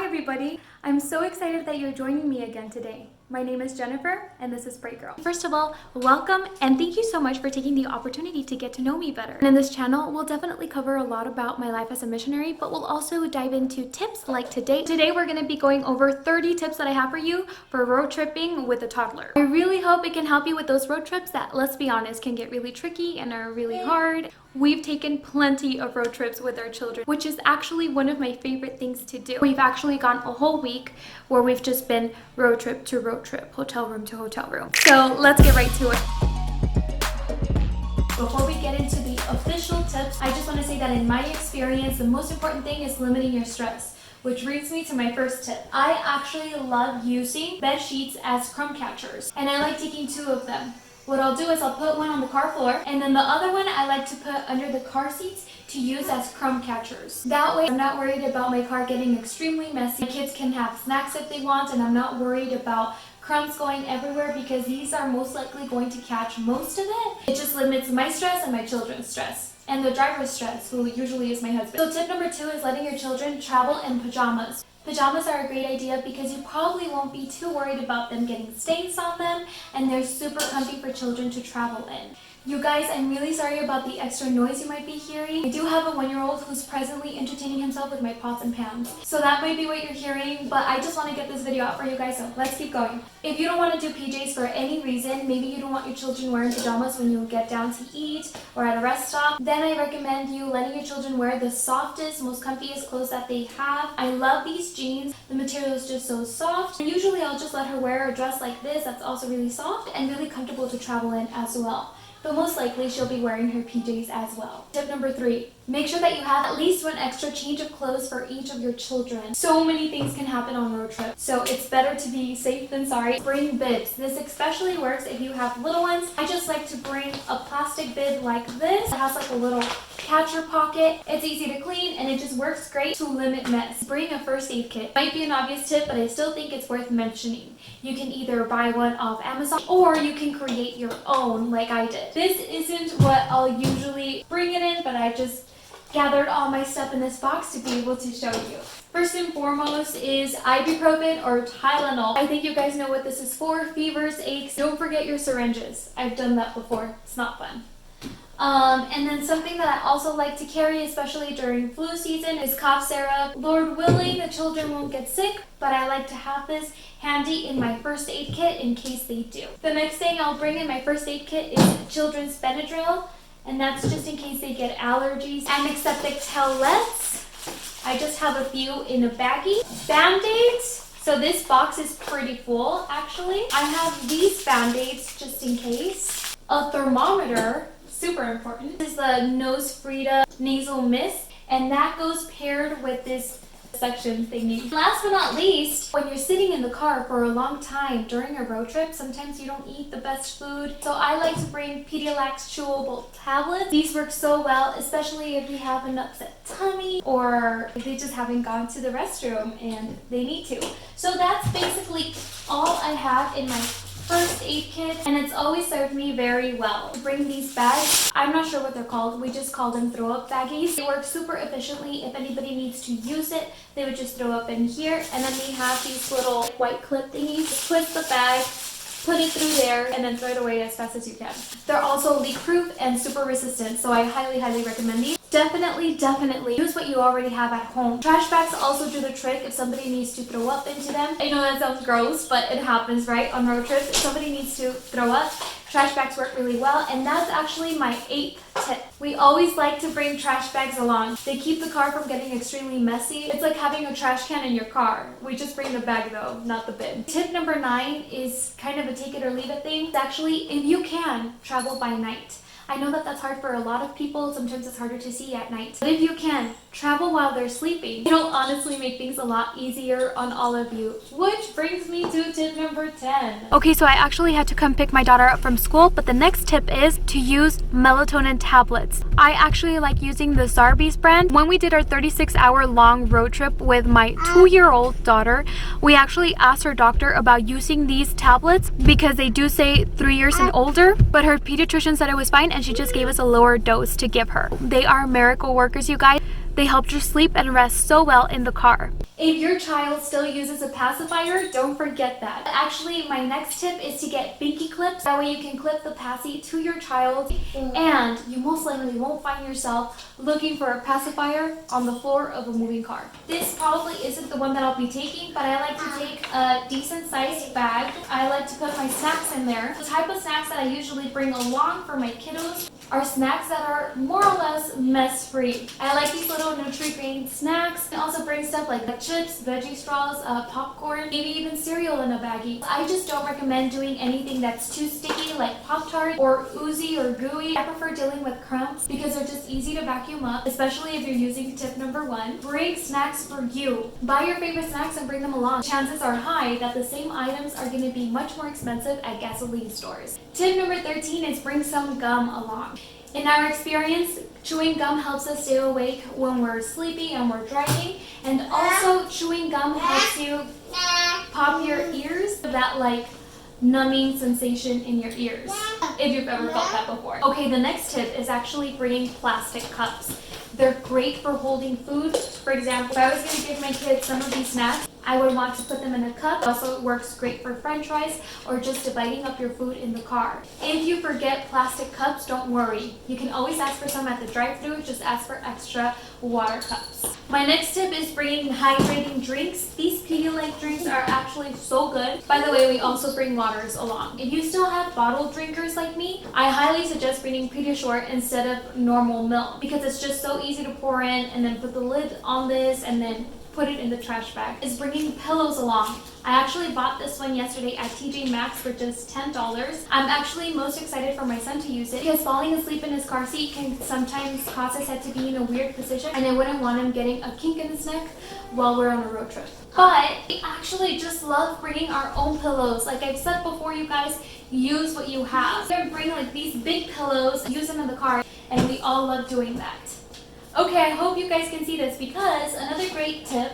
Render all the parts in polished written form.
everybody. I'm so excited that you're joining me again today. My name is Jennifer and this is Bright Girl. First of all, welcome and thank you so much for taking the opportunity to get to know me better. And in this channel, we'll definitely cover a lot about my life as a missionary, but we'll also dive into tips like today. Today, we're going to be going over 30 tips that I have for you for road tripping with a toddler. I really hope it can help you with those road trips that, let's be honest, can get really tricky and are really hard. We've taken plenty of road trips with our children, which is actually one of my favorite things to do. We've actually gone a whole week where we've just been road trip to road trip, hotel room to hotel room. So let's get right to it. Before we get into the official tips, I just want to say that in my experience, the most important thing is limiting your stress, which brings me to my first tip. I actually love using bed sheets as crumb catchers, and I like taking 2 of them. What I'll do is I'll put one on the car floor, and then the other one I like to put under the car seats to use as crumb catchers. That way I'm not worried about my car getting extremely messy. My kids can have snacks if they want, and I'm not worried about crumbs going everywhere because these are most likely going to catch most of it. It just limits my stress and my children's stress, and the driver's stress, who usually is my husband. So tip number 2 is letting your children travel in pajamas. Pajamas are a great idea because you probably won't be too worried about them getting stains on them, and they're super comfy for children to travel in. You guys, I'm really sorry about the extra noise you might be hearing. I do have a 1-year-old who's presently entertaining himself with my pots and pans. So that might be what you're hearing, but I just want to get this video out for you guys, so let's keep going. If you don't want to do PJs for any reason, maybe you don't want your children wearing pajamas when you get down to eat or at a rest stop, then I recommend you letting your children wear the softest, most comfiest clothes that they have. I love these jeans. The material is just so soft. And usually I'll just let her wear a dress like this that's also really soft and really comfortable to travel in as well. But most likely she'll be wearing her PJs as well. Tip number 3, make sure that you have at least 1 extra change of clothes for each of your children. So many things can happen on road trips, so it's better to be safe than sorry. Bring bibs. This especially works if you have little ones. I just like to bring a plastic bib like this. It has like a little catcher pocket. It's easy to clean and it just works great to limit mess. Bring a first aid kit. Might be an obvious tip, but I still think it's worth mentioning. You can either buy one off Amazon or you can create your own like I did. This isn't what I'll usually bring it in, but I just gathered all my stuff in this box to be able to show you. First and foremost is ibuprofen or Tylenol. I think you guys know what this is for. Fevers, aches. Don't forget your syringes. I've done that before. It's not fun. And then something that I also like to carry, especially during flu season, is cough syrup. Lord willing, the children won't get sick, but I like to have this handy in my first aid kit in case they do. The next thing I'll bring in my first aid kit is children's Benadryl, and that's just in case they get allergies. Antiseptic towelettes. I just have a few in a baggie. Band-aids. So this box is pretty full, actually. I have these Band-aids just in case. A thermometer. Super important. This is the Nose Frida nasal mist, and that goes paired with this suction thingy. Last but not least, when you're sitting in the car for a long time during a road trip, sometimes you don't eat the best food. So I like to bring Pedialyte chewable tablets. These work so well, especially if you have an upset tummy or if they just haven't gone to the restroom and they need to. So that's basically all I have in my first aid kit, and it's always served me very well. Bring these bags. I'm not sure what they're called. We just call them throw up baggies. They work super efficiently. If anybody needs to use it, they would just throw up in here, and then we have these little white clip thingies. Twist the bag, put it through there, and then throw it away as fast as you can. They're also leak proof and super resistant, so I highly recommend these. Definitely use what you already have at home. Trash bags also do the trick if somebody needs to throw up into them. I know that sounds gross, but it happens, right? On road trips, if somebody needs to throw up, trash bags work really well, and that's actually my 8th tip. We always like to bring trash bags along. They keep the car from getting extremely messy. It's like having a trash can in your car. We just bring the bag though, not the bin. Tip number 9 is kind of a take it or leave it thing. It's actually, if you can, travel by night. I know that that's hard for a lot of people. Sometimes it's harder to see at night. But if you can, travel while they're sleeping. It'll honestly make things a lot easier on all of you. Which brings me to tip number 10. Okay, so I actually had to come pick my daughter up from school, but the next tip is to use melatonin tablets. I actually like using the Zarbee's brand. When we did our 36-hour long road trip with my 2-year-old daughter, we actually asked her doctor about using these tablets because they do say 3 years and older, but her pediatrician said it was fine and she just gave us a lower dose to give her. They are miracle workers, you guys. They help you sleep and rest so well in the car. If your child still uses a pacifier, don't forget that. Actually, my next tip is to get Binky Clips. That way you can clip the passy to your child and you most likely won't find yourself looking for a pacifier on the floor of a moving car. This probably isn't the one that I'll be taking, but I like to take a decent sized bag. I like to put my snacks in there. The type of snacks that I usually bring along for my kiddos are snacks that are more or less mess free. I like these little Nutri-Grain snacks. I also bring stuff like chips, veggie straws, popcorn, maybe even cereal in a baggie. I just don't recommend doing anything that's too sticky like Pop-Tart or oozy or gooey. I prefer dealing with crumbs because they're just easy to vacuum up, especially if you're using tip number 1. Bring snacks for you. Buy your favorite snacks and bring them along. Chances are high that the same items are going to be much more expensive at gasoline stores. Tip number 13 is bring some gum along. In our experience, chewing gum helps us stay awake when we're sleepy and we're driving, and also chewing gum helps you pop your ears, that like numbing sensation in your ears, if you've ever felt that before. Okay, the next tip is actually bringing plastic cups. They're great for holding food. For example, if I was going to give my kids some of these snacks, I would want to put them in a cup. Also, it works great for french fries or just dividing up your food in the car. If you forget plastic cups, don't worry. You can always ask for some at the drive-thru. Just ask for extra water cups. My next tip is bringing hydrating drinks. These Pedialyte drinks are actually so good. By the way, we also bring waters along. If you still have bottled drinkers like me, I highly suggest bringing Pediashore instead of normal milk because it's just so easy to pour in and then put the lid on this and then put it in the trash bag. Is bringing pillows along. I actually bought this one yesterday at TJ Maxx for just $10. I'm actually most excited for my son to use it because falling asleep in his car seat can sometimes cause his head to be in a weird position, and I wouldn't want him getting a kink in his neck while we're on a road trip. But we actually just love bringing our own pillows. Like I've said before, you guys, use what you have. We're bringing like these big pillows, use them in the car, and we all love doing that. Okay, I hope you guys can see this because another great tip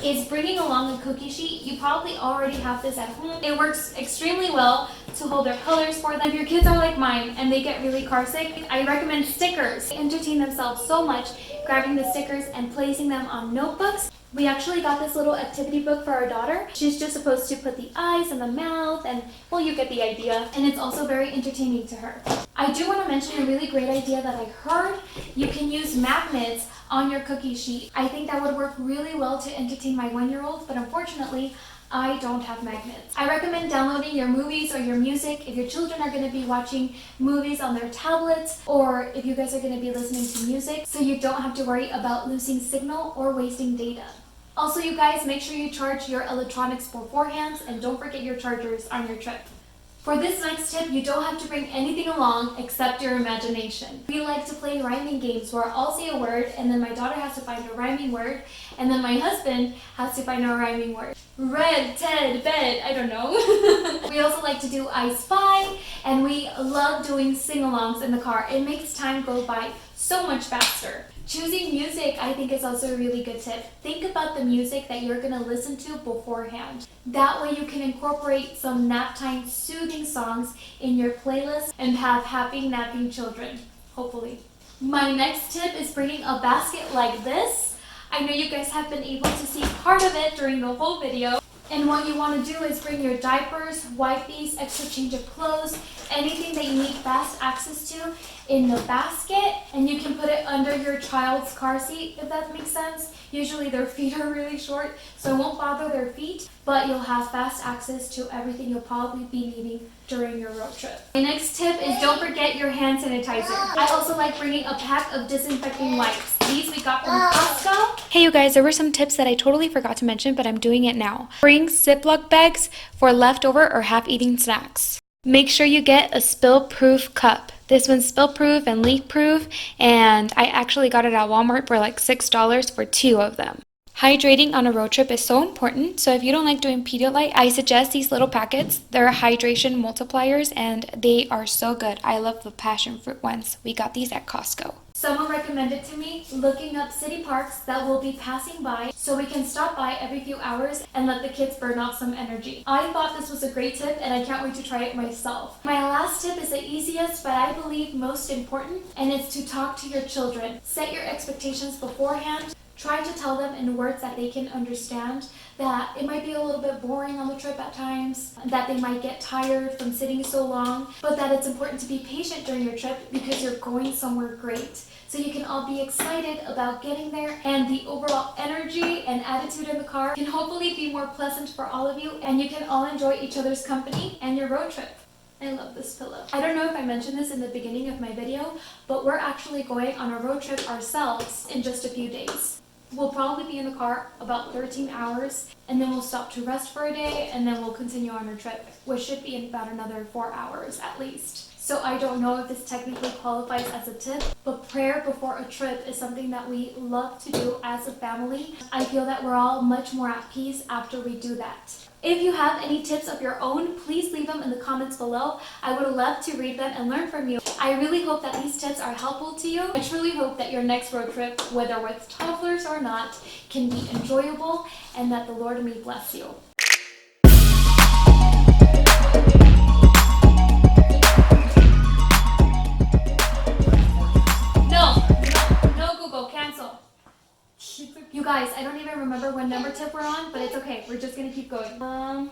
is bringing along a cookie sheet. You probably already have this at home. It works extremely well to hold their colors for them. If your kids are like mine and they get really car sick, I recommend stickers. They entertain themselves so much grabbing the stickers and placing them on notebooks. We actually got this little activity book for our daughter. She's just supposed to put the eyes and the mouth and, well, you get the idea. And it's also very entertaining to her. I do want to mention a really great idea that I heard. You can use magnets on your cookie sheet. I think that would work really well to entertain my 1-year-old, but unfortunately, I don't have magnets. I recommend downloading your movies or your music if your children are going to be watching movies on their tablets, or if you guys are going to be listening to music, so you don't have to worry about losing signal or wasting data. Also, you guys, make sure you charge your electronics beforehand and don't forget your chargers on your trip. For this next tip, you don't have to bring anything along except your imagination. We like to play rhyming games where I'll say a word and then my daughter has to find a rhyming word and then my husband has to find a rhyming word. Red, Ted, bed, I don't know. We also like to do I Spy, and we love doing sing-alongs in the car. It makes time go by so much faster. Choosing music, I think, is also a really good tip. Think about the music that you're going to listen to beforehand. That way you can incorporate some nap time soothing songs in your playlist and have happy napping children, hopefully. My next tip is bringing a basket like this. I know you guys have been able to see part of it during the whole video. And what you want to do is bring your diapers, wipes, extra change of clothes, anything that you need fast access to in the basket, and you can put it under your child's car seat, if that makes sense. Usually their feet are really short, so it won't bother their feet, but you'll have fast access to everything you'll probably be needing during your road trip. My next tip is don't forget your hand sanitizer. I also like bringing a pack of disinfecting wipes. These we got from Costco. Hey you guys, there were some tips that I totally forgot to mention, but I'm doing it now. Bring Ziploc bags for leftover or half-eaten snacks. Make sure you get a spill-proof cup. This one's spill-proof and leak-proof, and I actually got it at Walmart for like $6 for 2 of them. Hydrating on a road trip is so important, so if you don't like doing Pedialyte, I suggest these little packets. They're hydration multipliers, and they are so good. I love the passion fruit ones. We got these at Costco. Someone recommended to me looking up city parks that will be passing by so we can stop by every few hours and let the kids burn off some energy. I thought this was a great tip and I can't wait to try it myself. My last tip is the easiest but I believe most important, and it's to talk to your children. Set your expectations beforehand. Try to tell them in words that they can understand that it might be a little bit boring on the trip at times, that they might get tired from sitting so long, but that it's important to be patient during your trip because you're going somewhere great. So you can all be excited about getting there, and the overall energy and attitude in the car can hopefully be more pleasant for all of you, and you can all enjoy each other's company and your road trip. I love this pillow. I don't know if I mentioned this in the beginning of my video, but we're actually going on a road trip ourselves in just a few days. We'll probably be in the car about 13 hours, and then we'll stop to rest for a day, and then we'll continue on our trip, which should be in about another 4 hours at least. So I don't know if this technically qualifies as a tip, but prayer before a trip is something that we love to do as a family. I feel that we're all much more at peace after we do that. If you have any tips of your own, please leave them in the comments below. I would love to read them and learn from you. I really hope that these tips are helpful to you. I truly hope that your next road trip, whether with toddlers or not, can be enjoyable and that the Lord may bless you. No Google, cancel. You guys, I don't even remember what number tip we're on, but it's okay. We're just gonna keep going.